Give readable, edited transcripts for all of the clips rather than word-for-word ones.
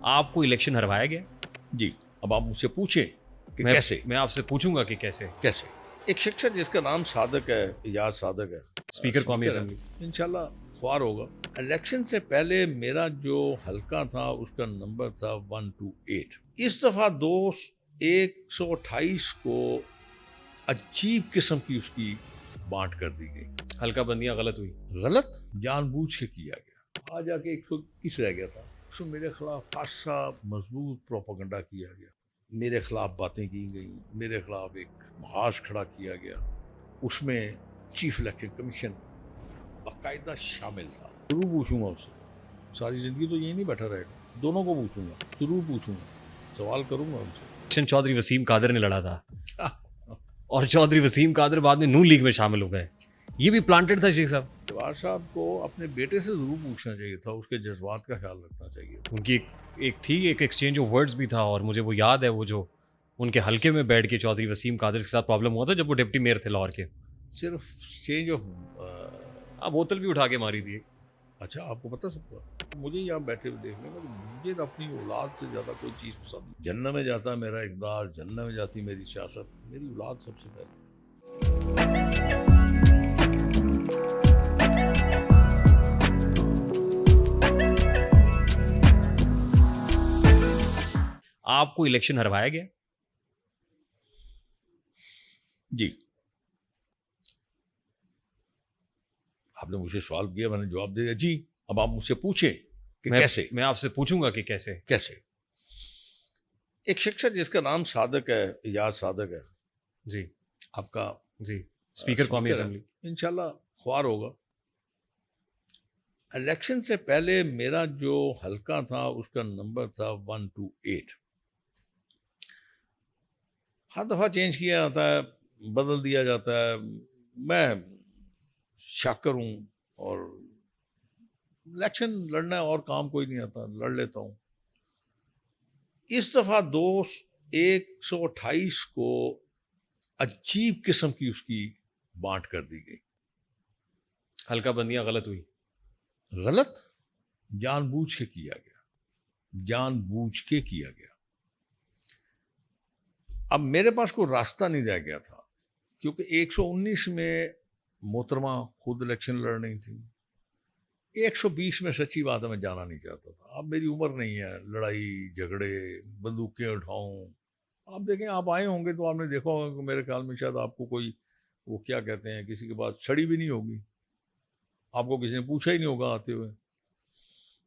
آپ کو الیکشن ہروایا گیا؟ جی اب آپ مجھ سے پوچھیں کہ میں کیسے میں آپ سے پوچھوں گا کہ کیسے. کیسے ایک شخص ہے جس کا نام صادق ہے، ایجاز صادق ہے، اسپیکر قومی ہے، اسمبلی. انشاءاللہ خوار ہوگا. الیکشن سے پہلے میرا جو حلقہ تھا اس کا نمبر تھا 128. اس دفعہ 128 کو عجیب قسم کی اس کی بانٹ کر دی گئی. حلقہ بندیاں غلط ہوئی. غلط جان بوجھ کے کیا گیا. آ جا کے 121 رہ گیا تھا. اس میں میرے خلاف خاصا مضبوط پروپیگنڈا کیا گیا، میرے خلاف باتیں کی گئیں، میرے خلاف ایک محاذ کھڑا کیا گیا. اس میں چیف الیکشن کمیشن باقاعدہ شامل تھا. ضرور پوچھوں گا اس سے، ساری زندگی تو یہی نہیں بیٹھا رہے گا، دونوں کو پوچھوں گا، ضرور پوچھوں گا، سوال کروں گا ان سے. الیکشن چودھری وسیم قادر نے لڑا تھا اور چودھری وسیم قادر بعد میں نون لیگ میں شامل ہو گئے. یہ بھی پلانٹڈ تھا شیخ صاحب. جوار صاحب کو اپنے بیٹے سے ضرور پوچھنا چاہیے تھا، اس کے جذبات کا خیال رکھنا چاہیے. ان کی ایک ایکسچینج آف ورڈز بھی تھا، اور مجھے وہ یاد ہے، وہ جو ان کے حلقے میں بیٹھ کے چودھری وسیم قادر کے ساتھ پرابلم ہوا تھا جب وہ ڈپٹی میئر تھے لاہور کے. صرف چینج آف بوتل بھی اٹھا کے ماری تھی. اچھا آپ کو پتہ سب کا. مجھے یہاں بیٹھے ہوئے دیکھنے میں مجھے اپنی اولاد سے زیادہ کوئی چیز پسند نہیں. جنت میں جاتا میرا اقدار، جنت میں جاتی میری سیاست، میری اولاد سب سے پہلے. آپ کو الیکشن ہروایا گیا؟ جی آپ نے مجھے سوال کیا، میں نے جواب دے دیا. جی اب آپ مجھ سے پوچھیں کہ کیسے میں آپ سے پوچھوں گا کہ کیسے. ایک شخص ہے جس کا نام صادق ہے، ایجاز صادق ہے. جی آپ کا جی اسپیکر قومی اسمبلی. انشاءاللہ خوار ہوگا. الیکشن سے پہلے میرا جو حلقہ تھا اس کا نمبر تھا 128. ہر دفعہ چینج کیا جاتا ہے، بدل دیا جاتا ہے. میں شاکر ہوں اور الیکشن لڑنا ہے اور کام کوئی نہیں آتا، لڑ لیتا ہوں. اس دفعہ 128 کو عجیب قسم کی اس کی بانٹ کر دی گئی. حلقہ بندیاں غلط ہوئی. غلط جان بوجھ کے کیا گیا، جان بوجھ کے کیا گیا. اب میرے پاس کوئی راستہ نہیں رہ گیا تھا، کیونکہ 119 میں محترمہ خود الیکشن لڑ رہی تھی. 120 میں سچی بات ہے میں جانا نہیں چاہتا تھا. اب میری عمر نہیں ہے لڑائی جھگڑے بندوقیں اٹھاؤں. آپ دیکھیں، آپ آئے ہوں گے تو آپ نے دیکھا ہوگا کہ میرے خیال میں شاید آپ کو کوئی وہ کیا کہتے ہیں، کسی کے پاس چھڑی بھی نہیں ہوگی، آپ کو کسی نے پوچھا ہی نہیں ہوگا آتے ہوئے.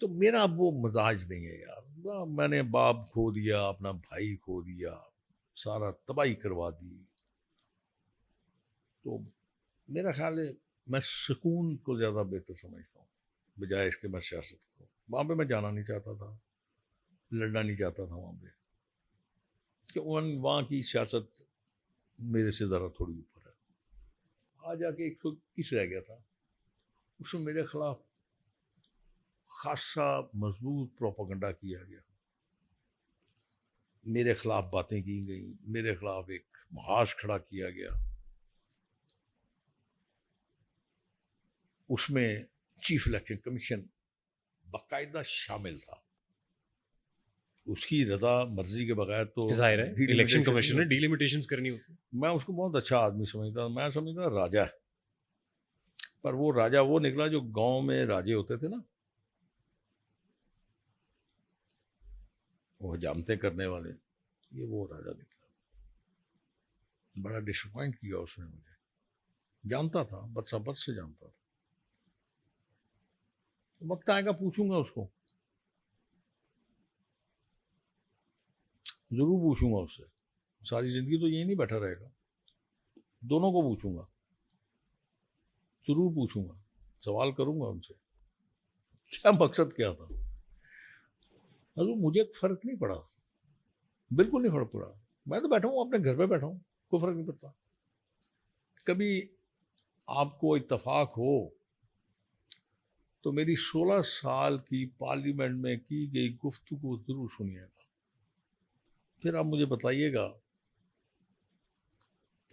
تو میرا اب وہ مزاج نہیں ہے یار. میں نے باپ کھو دیا، اپنا بھائی کھو دیا، سارا تباہی کروا دی. تو میرا خیال ہے میں سکون کو زیادہ بہتر سمجھتا ہوں بجائے اس کے میں سیاست کروں. وہاں پہ میں جانا نہیں چاہتا تھا، لڑنا نہیں چاہتا تھا وہاں پہ، کہ وہاں کی سیاست میرے سے ذرا تھوڑی اوپر ہے. آ جا کے 121 رہ گیا تھا. اس میں میرے خلاف خاصا مضبوط پروپیگنڈا کیا گیا، میرے خلاف باتیں کی گئیں، میرے خلاف ایک محاذ کھڑا کیا گیا. اس میں چیف الیکشن کمیشن باقاعدہ شامل تھا. اس کی رضا مرضی کے بغیر تو ظاہر ہے الیکشن کمیشن نے ڈیلیمیٹیشنز کرنی ہوتی. میں اس کو بہت اچھا آدمی سمجھتا، میں سمجھتا راجا ہے. پر وہ راجا وہ نکلا جو گاؤں میں راجے ہوتے تھے نا، وہ حجامتیں کرنے والے، یہ وہ راجا نکلا. بڑا ڈس اپوائنٹ کیا اس نے مجھے. جانتا تھا، برسابر سے جانتا تھا. وقت آئے گا پوچھوں گا اس کو، ضرور پوچھوں گا اس سے. ساری زندگی تو یہی نہیں بیٹھا رہے گا، دونوں کو پوچھوں گا، ضرور پوچھوں گا، سوال کروں گا ان سے کیا مقصد کیا تھا. حضور مجھے فرق نہیں پڑا، بالکل نہیں فرق پڑا. میں تو بیٹھا ہوں اپنے گھر پہ بیٹھا ہوں، کوئی فرق نہیں پڑتا. کبھی آپ کو اتفاق ہو تو میری 16 سال کی پارلیمنٹ میں کی گئی گفتگو ضرور سنیے گا. پھر آپ مجھے بتائیے گا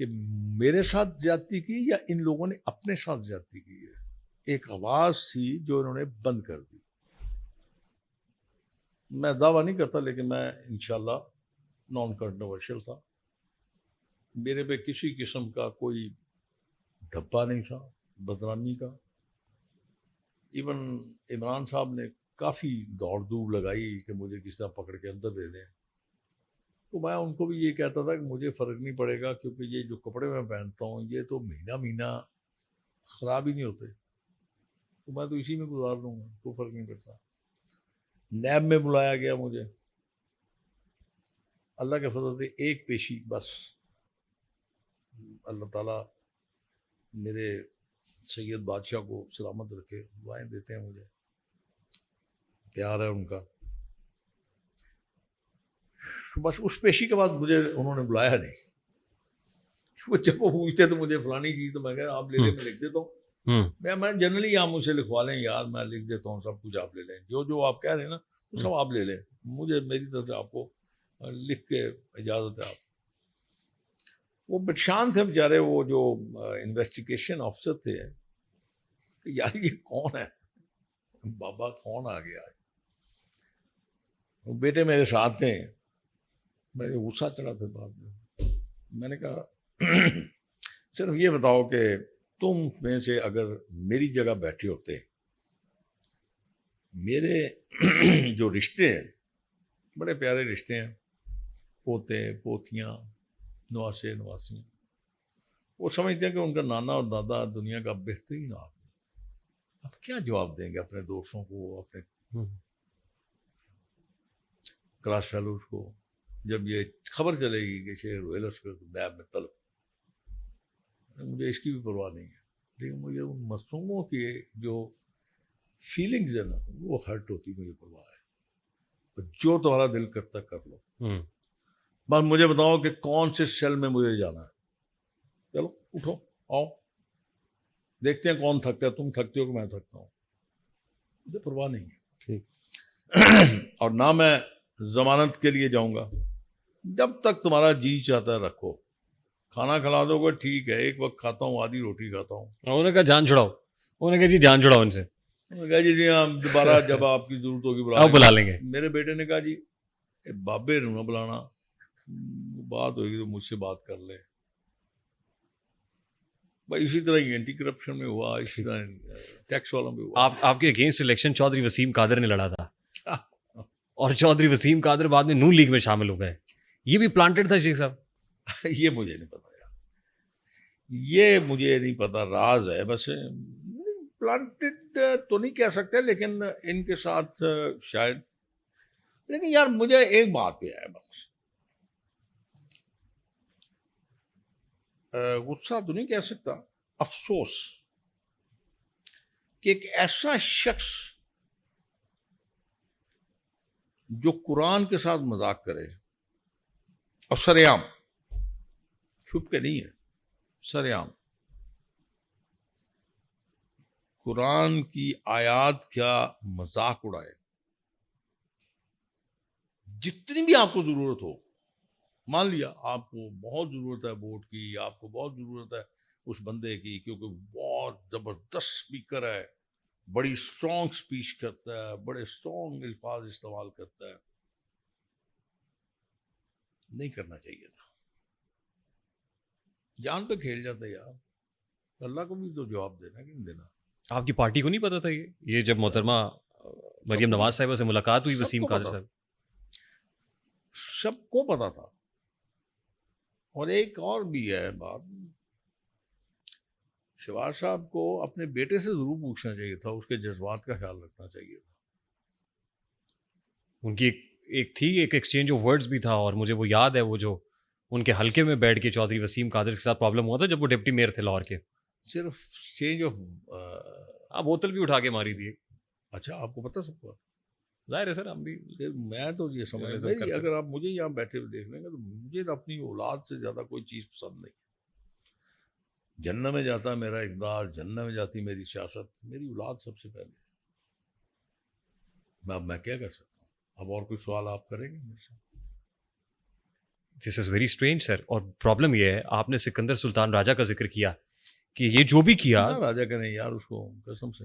کہ میرے ساتھ زیادتی کی یا ان لوگوں نے اپنے ساتھ زیادتی کی ہے. ایک آواز تھی جو انہوں نے بند کر دی. میں دعویٰ نہیں کرتا لیکن میں انشاءاللہ نان کنٹروورشل تھا. میرے پہ کسی قسم کا کوئی دھبا نہیں تھا بدنامی کا. ایون عمران صاحب نے کافی دوڑ دھوپ لگائی کہ مجھے کس طرح پکڑ کے اندر دے دیں. تو میں ان کو بھی یہ کہتا تھا کہ مجھے فرق نہیں پڑے گا کیونکہ یہ جو کپڑے میں پہنتا ہوں یہ تو مہینہ مہینہ خراب ہی نہیں ہوتے, تو میں تو اسی میں گزار دوں گا, کوئی فرق نہیں پڑتا. نیب میں بلایا گیا مجھے, اللہ کے فضل سے ایک پیشی بس. اللہ تعالیٰ میرے سید بادشاہ کو سلامت رکھے, دعائیں دیتے ہیں مجھے, پیار ہے ان کا. بس اس پیشی کے بعد مجھے انہوں نے بلایا نہیں. وہ جب وہ پوچھتے تو مجھے فلانی چیز, تو میں کہا آپ لے لیں, میں لکھ دیتا ہوں. میں جنرلی آپ مجھ سے لکھوا لیں یار, میں لکھ دیتا ہوں سب کچھ, آپ لے لیں جو آپ کہہ رہے ہیں نا وہ سب آپ لے لیں, مجھے میری طرف سے آپ کو لکھ کے اجازت ہے. آپ وہ پریشان تھے بیچارے, وہ جو انویسٹیگیشن آفیسر تھے کہ یار یہ کون ہے, بابا کون آ گیا. وہ بیٹے میرے ساتھ تھے, مجھے غصہ چڑھا پھر بعد میں نے کہا صرف یہ بتاؤ کہ تم میں سے اگر میری جگہ بیٹھے ہوتے, میرے جو رشتے ہیں بڑے پیارے رشتے ہیں, پوتے پوتیاں نواسے نواسیاں, وہ سمجھتے ہیں کہ ان کا نانا اور دادا دنیا کا بہترین آدمی. اب کیا جواب دیں گے اپنے دوستوں کو, اپنے کلاس فیلوز کو, جب یہ خبر چلے گی کہ شیخ ویلس کو نیب میں طلب. مجھے اس کی بھی پرواہ نہیں ہے, لیکن مجھے ان معصوموں کی جو فیلنگز ہیں نا وہ ہرٹ ہوتی, مجھے پرواہ ہے. جو تمہارا دل کرتا کر لو, بس مجھے بتاؤ کہ کون سے سیل میں مجھے جانا ہے. چلو اٹھو آؤ, دیکھتے ہیں کون تھکتا ہے, تم تھکتے ہو کہ میں تھکتا ہوں, مجھے پرواہ نہیں ہے. اور نہ میں ضمانت کے لیے جاؤں گا, جب تک تمہارا جی چاہتا ہے رکھو. کھانا کھلا دو گے ٹھیک ہے, ایک وقت کھاتا ہوں, آدھی روٹی کھاتا ہوں. انہوں نے کہا جان چھڑاؤ, انہوں نے کہا جی جان چھڑاؤ ان سے. جی ہم دوبارہ جب آپ کی ضرورت ہوگی بلا لیں گے. میرے بیٹے نے کہا جی بابے نہ بلانا, بات ہوگی تو مجھ سے بات کر لے. بھائی اسی طرح ہی اینٹی کرپشن میں ہوا, اسی طرح ٹیکس والوں میں ہوا. آپ کے اگینسٹ الیکشن چودھری وسیم قادر نے لڑا تھا, اور چودھری وسیم قادر بعد میں نون لیگ میں شامل ہو گئے. یہ بھی پلانٹڈ تھا شیخ صاحب؟ یہ مجھے نہیں پتا یار, یہ مجھے نہیں پتا, راز ہے بس. پلانٹڈ تو نہیں کہہ سکتے لیکن ان کے ساتھ شاید. لیکن یار مجھے ایک بات پہ ہے بس, غصہ تو نہیں کہہ سکتا, افسوس کہ ایک ایسا شخص جو قرآن کے ساتھ مذاق کرے, اور سریعام, چھپ کے نہیں ہے, سریعام قرآن کی آیات کیا مذاق اڑائے. جتنی بھی آپ کو ضرورت ہو, مان لیا آپ کو بہت ضرورت ہے ووٹ کی, آپ کو بہت ضرورت ہے اس بندے کی کیونکہ بہت زبردست اسپیکر ہے, بڑی اسٹرانگ اسپیچ کرتا ہے, بڑے اسٹرانگ الفاظ استعمال کرتا ہے, نہیں کرنا چاہیے تھا. جان پہ کھیل جاتا ہے یار, اللہ کو بھی تو جواب دینا کہ نہیں دینا. آپ کی پارٹی کو نہیں پتا تھا یہ جب محترمہ مریم نواز صاحبہ سے ملاقات ہوئی وسیم قادر صاحب؟ سب کو پتا تھا. اور ایک اور بھی ہے بات, شہباز صاحب کو اپنے بیٹے سے ضرور پوچھنا چاہیے تھا, اس کے جذبات کا خیال رکھنا چاہیے تھا. ان کی ایک تھی ایک ایکسچینج آف ورڈز بھی تھا, اور مجھے وہ یاد ہے, وہ جو ان کے حلقے میں بیٹھ کے چودھری وسیم قادر کے ساتھ پرابلم ہوا تھا جب وہ ڈپٹی میئر تھے لاہور کے. صرف چینج آف بوتل بھی اٹھا کے ماری تھی. اچھا آپ کو پتا سب کا؟ ظاہر ہے سر, ہم بھی. میں تو یہ سمجھ, اگر آپ مجھے یہاں بیٹھے ہوئے دیکھ لیں گے تو مجھے اپنی اولاد سے زیادہ کوئی چیز پسند نہیں ہے. جنت میں جاتا میرا اقدار, جنت میں جاتی میری سیاست, میری اولاد سب سے پہلے. اب میں کیا کر سکتا ہوں؟ اب اور کوئی سوال آپ کریں گے میرے سے؟ دس از ویری اسٹرینج سر. اور پرابلم یہ ہے, آپ نے سکندر سلطان راجہ کا ذکر کیا کہ یہ جو بھی کیا, راجہ کا نہیں یار, اس کو قسم سے